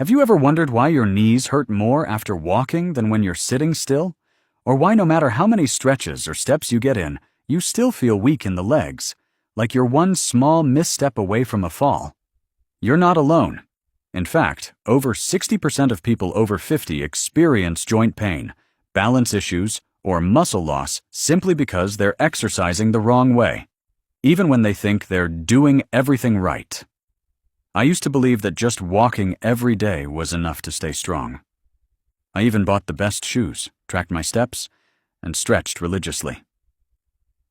Have you ever wondered why your knees hurt more after walking than when you're sitting still? Or why no matter how many stretches or steps you get in, you still feel weak in the legs, like you're one small misstep away from a fall? You're not alone. In fact, over 60% of people over 50 experience joint pain, balance issues, or muscle loss simply because they're exercising the wrong way, even when they think they're doing everything right. I used to believe that just walking every day was enough to stay strong. I even bought the best shoes, tracked my steps, and stretched religiously.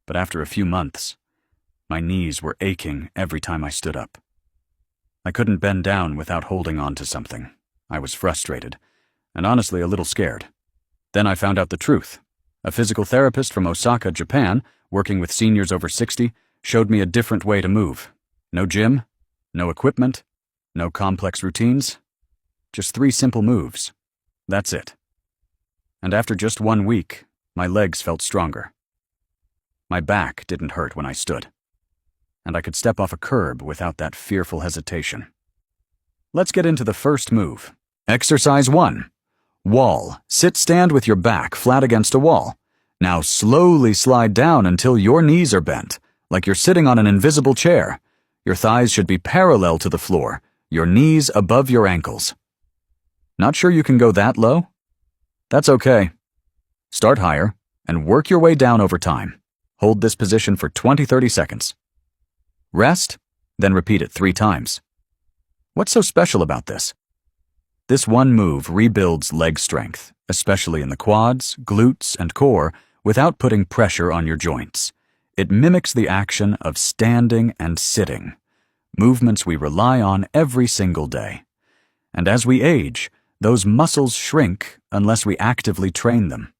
But after a few months, my knees were aching every time I stood up. I couldn't bend down without holding on to something. I was frustrated, and honestly a little scared. Then I found out the truth. A physical therapist from Osaka, Japan, working with seniors over 60, showed me a different way to move. No gym, no equipment, no complex routines, just 3 simple moves. That's it. And after just 1 week, my legs felt stronger. My back didn't hurt when I stood, and I could step off a curb without that fearful hesitation. Let's get into the first move. Exercise 1. Wall. Stand with your back flat against a wall. Now slowly slide down until your knees are bent, like you're sitting on an invisible chair. Your thighs should be parallel to the floor, your knees above your ankles. Not sure you can go that low? That's okay. Start higher and work your way down over time. Hold this position for 20-30 seconds. Rest, then repeat it 3 times. What's so special about this? This one move rebuilds leg strength, especially in the quads, glutes, and core, without putting pressure on your joints. It mimics the action of standing and sitting, movements we rely on every single day. And as we age, those muscles shrink unless we actively train them.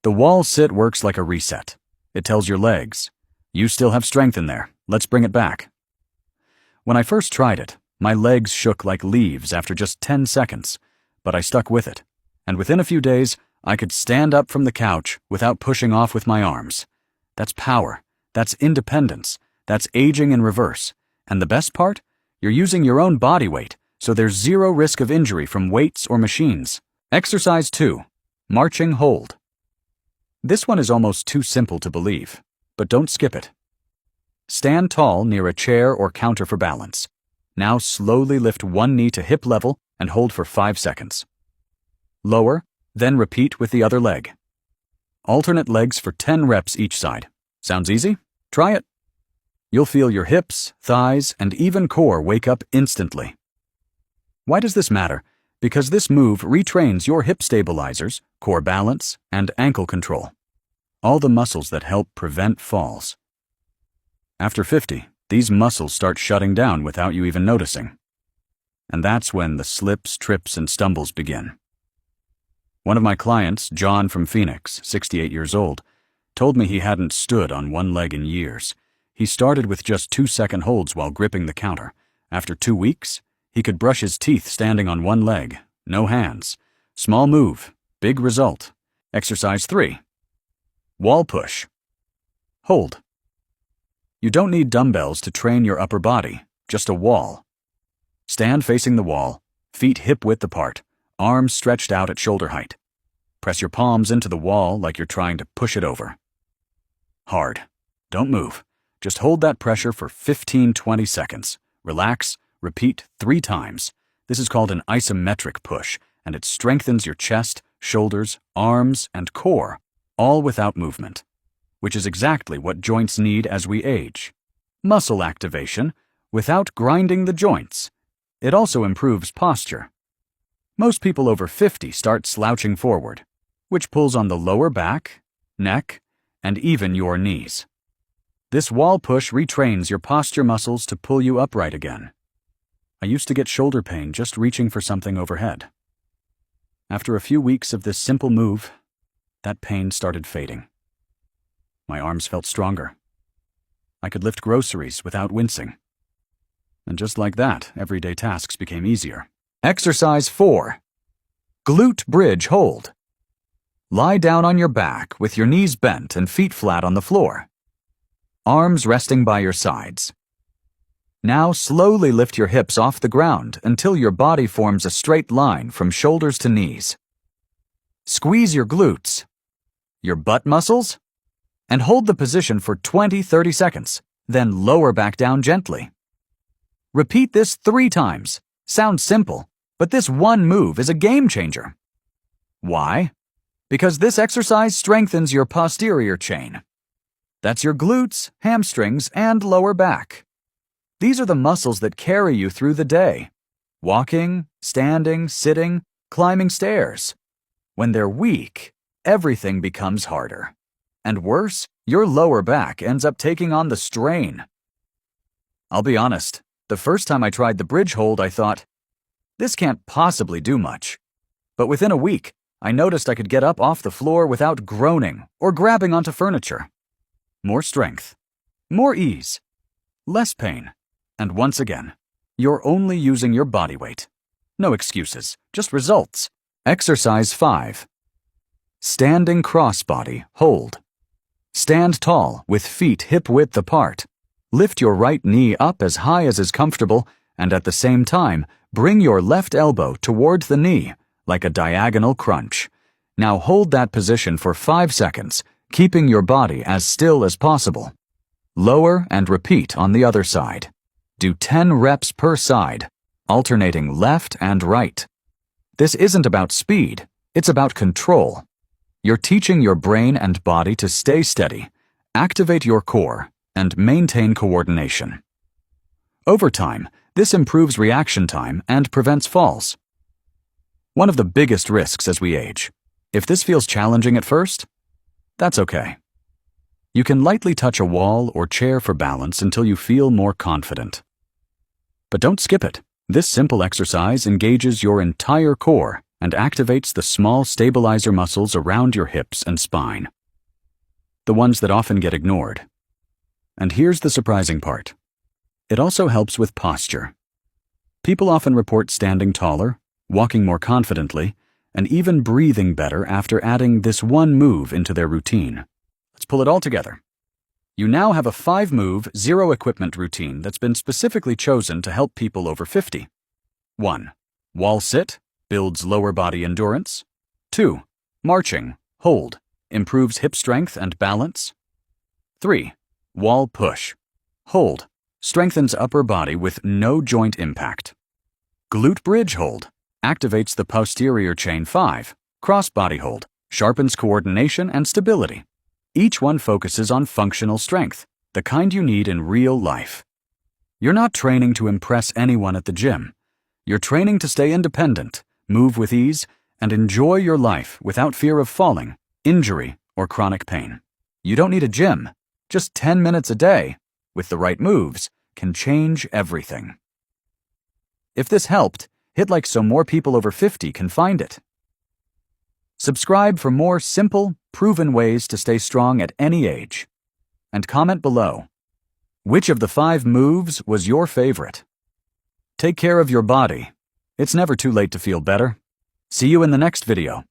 The wall sit works like a reset. It tells your legs, you still have strength in there, let's bring it back. When I first tried it, my legs shook like leaves after just 10 seconds, but I stuck with it, and within a few days, I could stand up from the couch without pushing off with my arms. That's power, that's independence, that's aging in reverse, and the best part? You're using your own body weight, so there's 0 risk of injury from weights or machines. Exercise 2. Marching hold. This one is almost too simple to believe, but don't skip it. Stand tall near a chair or counter for balance. Now slowly lift one knee to hip level and hold for 5 seconds. Lower, then repeat with the other leg. Alternate legs for 10 reps each side. Sounds easy? Try it. You'll feel your hips, thighs, and even core wake up instantly. Why does this matter? Because this move retrains your hip stabilizers, core balance, and ankle control. All the muscles that help prevent falls. After 50, these muscles start shutting down without you even noticing. And that's when the slips, trips, and stumbles begin. One of my clients, John from Phoenix, 68 years old, told me he hadn't stood on one leg in years. He started with just 2-second holds while gripping the counter. After 2 weeks, he could brush his teeth standing on one leg, no hands. Small move, big result. Exercise 3. Wall push. Hold. You don't need dumbbells to train your upper body, just a wall. Stand facing the wall, feet hip-width apart, arms stretched out at shoulder height. Press your palms into the wall like you're trying to push it over. Hard. Don't move. Just hold that pressure for 15-20 seconds. Relax, repeat 3 times. This is called an isometric push, and it strengthens your chest, shoulders, arms, and core, all without movement, which is exactly what joints need as we age. Muscle activation without grinding the joints. It also improves posture. Most people over 50 start slouching forward, which pulls on the lower back, neck, and even your knees. This wall push retrains your posture muscles to pull you upright again. I used to get shoulder pain just reaching for something overhead. After a few weeks of this simple move, that pain started fading. My arms felt stronger. I could lift groceries without wincing. And just like that, everyday tasks became easier. Exercise 4. Glute bridge hold. Lie down on your back with your knees bent and feet flat on the floor. Arms resting by your sides. Now slowly lift your hips off the ground until your body forms a straight line from shoulders to knees. Squeeze your glutes, your butt muscles, and hold the position for 20-30 seconds, then lower back down gently. Repeat this 3 times. Sounds simple, but this one move is a game changer. Why? Because this exercise strengthens your posterior chain. That's your glutes, hamstrings, and lower back. These are the muscles that carry you through the day. Walking, standing, sitting, climbing stairs. When they're weak, everything becomes harder. And worse, your lower back ends up taking on the strain. I'll be honest, the first time I tried the bridge hold, I thought, this can't possibly do much. But within a week, I noticed I could get up off the floor without groaning or grabbing onto furniture. More strength, more ease, less pain. And once again, you're only using your body weight. No excuses, just results. Exercise 5. Standing crossbody, hold. Stand tall with feet hip-width apart. Lift your right knee up as high as is comfortable, and at the same time, bring your left elbow towards the knee, like a diagonal crunch. Now hold that position for 5 seconds, keeping your body as still as possible. Lower and repeat on the other side. Do 10 reps per side, alternating left and right. This isn't about speed, it's about control. You're teaching your brain and body to stay steady, activate your core, and maintain coordination. Over time, this improves reaction time and prevents falls. One of the biggest risks as we age. If this feels challenging at first, that's okay. You can lightly touch a wall or chair for balance until you feel more confident. But don't skip it. This simple exercise engages your entire core and activates the small stabilizer muscles around your hips and spine. The ones that often get ignored. And here's the surprising part. It also helps with posture. People often report standing taller, walking more confidently, and even breathing better after adding this one move into their routine. Let's pull it all together. You now have a 5-move, zero-equipment routine that's been specifically chosen to help people over 50. 1. Wall sit, builds lower body endurance. 2. Marching, hold, improves hip strength and balance. 3. Wall push, hold, strengthens upper body with no joint impact. Glute bridge hold, activates the posterior chain. 5. Crossbody hold, sharpens coordination and stability. Each one focuses on functional strength, the kind you need in real life. You're not training to impress anyone at the gym. You're training to stay independent, move with ease, and enjoy your life without fear of falling, injury, or chronic pain. You don't need a gym. Just 10 minutes a day, with the right moves, can change everything. If this helped, hit like so more people over 50 can find it. Subscribe for more simple, proven ways to stay strong at any age. And comment below. Which of the 5 moves was your favorite? Take care of your body. It's never too late to feel better. See you in the next video.